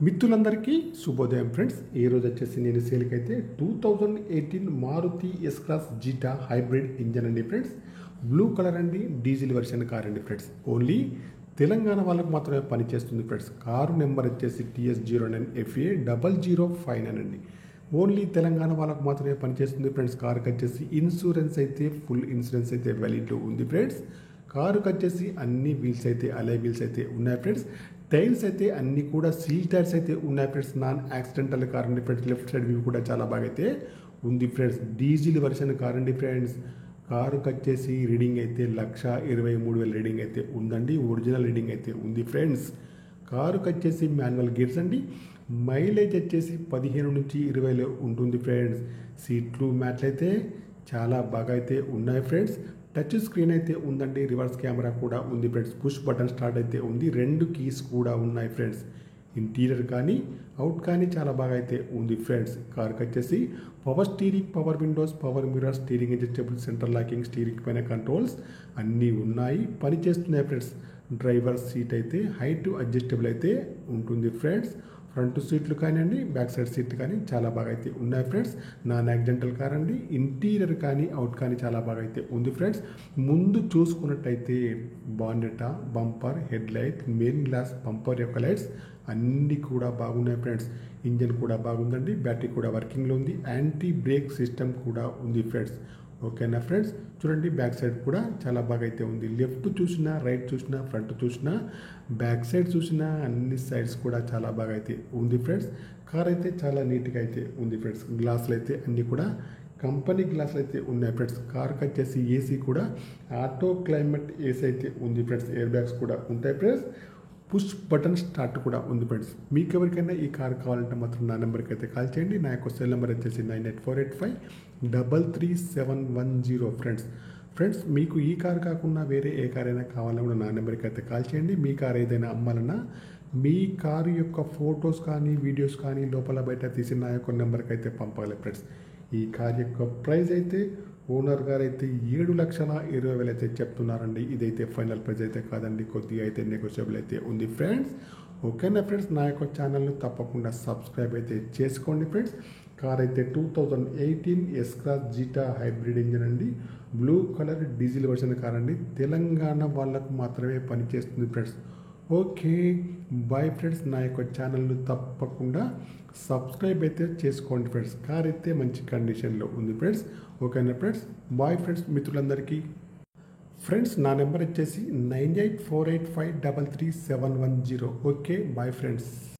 మిత్రులందరికీ శుభోదయం ఫ్రెండ్స్. ఈరోజు వచ్చేసి నేను సేల్కి అయితే 2018 Maruti S cross Zeta hybrid engine అండి ఫ్రెండ్స్. బ్లూ కలర్ అండి, డీజిల్ వెర్షన్ కార్ అండి ఫ్రెండ్స్. ఓన్లీ తెలంగాణ వాళ్ళకు మాత్రమే పనిచేస్తుంది ఫ్రెండ్స్. కారు నెంబర్ వచ్చేసి TS09FA0059 అండి. ఓన్లీ తెలంగాణ వాళ్ళకు మాత్రమే పనిచేస్తుంది ఫ్రెండ్స్. కారుకి వచ్చేసి ఇన్సూరెన్స్ అయితే ఫుల్ ఇన్సూరెన్స్ అయితే వ్యాలిడ్లో ఉంది ఫ్రెండ్స్. కారుకి వచ్చేసి అన్ని వీల్స్ అయితే అలై వీల్స్ అయితే ఉన్నాయి ఫ్రెండ్స్. టైర్స్ అయితే అన్ని కూడా సీల్ టైర్స్ అయితే ఉన్నాయి ఫ్రెండ్స్. నాన్ యాక్సిడెంటల్ కార్ అండి ఫ్రెండ్స్. లెఫ్ట్ సైడ్ వ్యూ కూడా చాలా బాగా అయితే ఉంది ఫ్రెండ్స్. డీజిల్ వెర్షన్ కార్ అండి ఫ్రెండ్స్. కారుకి వచ్చేసి రీడింగ్ అయితే 1,23,000 రీడింగ్ అయితే ఉందండి. ఒరిజినల్ రీడింగ్ అయితే ఉంది ఫ్రెండ్స్. కారుకి వచ్చేసి మాన్యువల్ గేర్స్ అండి. మైలేజ్ వచ్చేసి 15 నుంచి 20 ఉంటుంది ఫ్రెండ్స్. సీట్లు మ్యాట్లు అయితే చాలా బాగా అయితే ఉన్నాయి ఫ్రెండ్స్. టచ్ స్క్రీన్ అయితే ఉందండి. రివర్స్ కెమెరా కూడా ఉంది ఫ్రెండ్స్. పుష్ బటన్ స్టార్ట్ అయితే ఉంది. 2 కీస్ కూడా ఉన్నాయి ఫ్రెండ్స్. ఇంటీరియర్ కానీ అవుట్ కానీ చాలా బాగా అయితే ఉంది ఫ్రెండ్స్. కార్కి వచ్చేసి power steering, power Windows, power mirror, steering adjustable, central locking, steering పైన కంట్రోల్స్ అన్నీ ఉన్నాయి, పనిచేస్తున్నాయి ఫ్రెండ్స్. డ్రైవర్ సీట్ అయితే హైట్ అడ్జస్టబుల్ అయితే ఉంటుంది ఫ్రెండ్స్. ఫ్రంట్ సీట్లు కానివ్వండి, బ్యాక్ సైడ్ సీట్లు కానీ చాలా బాగా అయితే ఉన్నాయి ఫ్రెండ్స్. నాన్ యాక్సిడెంటల్ కార్ అండి. ఇంటీరియర్ కానీ అవుట్ కానీ చాలా బాగా అయితే ఉంది ఫ్రెండ్స్. ముందు చూసుకున్నట్టయితే bonnet, bumper, head light, main glass, bumper యొక్క లైట్స్ అన్నీ కూడా బాగున్నాయి ఫ్రెండ్స్. ఇంజన్ కూడా బాగుందండి. బ్యాటరీ కూడా వర్కింగ్లో ఉంది. యాంటీ బ్రేక్ సిస్టమ్ కూడా ఉంది ఫ్రెండ్స్. ఓకేనా ఫ్రెండ్స్. చూడండి బ్యాక్ సైడ్ కూడా చాలా బాగా అయితే ఉంది. లెఫ్ట్ చూసినా, రైట్ చూసినా, ఫ్రంట్ చూసినా, బ్యాక్ సైడ్ చూసినా అన్ని సైడ్స్ కూడా చాలా బాగా అయితే ఉంది ఫ్రెండ్స్. కార్ అయితే చాలా నీట్గా అయితే ఉంది ఫ్రెండ్స్. గ్లాసులు అయితే అన్నీ కూడా కంపెనీ గ్లాసులు అయితే ఉన్నాయి ఫ్రెండ్స్. కార్కి వచ్చేసి ఏసీ కూడా ఆటో క్లైమేట్ ఏసీ అయితే ఉంది ఫ్రెండ్స్. ఎయిర్ బ్యాగ్స్ కూడా ఉంటాయి ఫ్రెండ్స్. పుష్ బటన్ స్టార్ట్ కూడా ఉంది ఫ్రెండ్స్. మీకు ఎవరికైనా ఈ కార్ కావాలంటే మాత్రం నా నెంబర్కి అయితే కాల్ చేయండి. నా యొక్క సెల్ నెంబర్ వచ్చేసి 9848533710 ఫ్రెండ్స్. మీకు ఈ కార్ కాకుండా వేరే ఏ కార్ అయినా కావాలన్నా కూడా నా నెంబర్కి అయితే కాల్ చేయండి. మీ కార్ ఏదైనా అమ్మాలన్నా మీ కారు యొక్క ఫొటోస్ కానీ వీడియోస్ కానీ లోపల బయట తీసి నా యొక్క నెంబర్కి అయితే పంపాలి ఫ్రెండ్స్. ఈ కార్ యొక్క ప్రైస్ అయితే ఓనర్ గారు అయితే 7,20,000 అయితే చెప్తున్నారండి. ఇదైతే ఫైనల్ ప్రైస్ అయితే కాదండి, కొద్దిగా అయితే నెగోషియబుల్ అయితే ఉంది ఫ్రెండ్స్. ఓకేనా ఫ్రెండ్స్. నా యొక్క ఛానల్ని తప్పకుండా సబ్స్క్రైబ్ అయితే చేసుకోండి ఫ్రెండ్స్. కార్ అయితే 2018 S cross Zeta hybrid engine అండి. Blue colour diesel version car అండి. తెలంగాణ వాళ్ళకు మాత్రమే పనిచేస్తుంది ఫ్రెండ్స్. Okay bye friends. నా యొక్క ఛానల్ను తప్పకుండా సబ్స్క్రైబ్ అయితే చేసుకోండి ఫ్రెండ్స్. కార్ అయితే మంచి కండిషన్లో ఉంది ఫ్రెండ్స్. ఓకేనా ఫ్రెండ్స్. Bye friends. మిత్రులందరికీ ఫ్రెండ్స్ నా నెంబర్ వచ్చేసి 9848533710. Okay bye friends.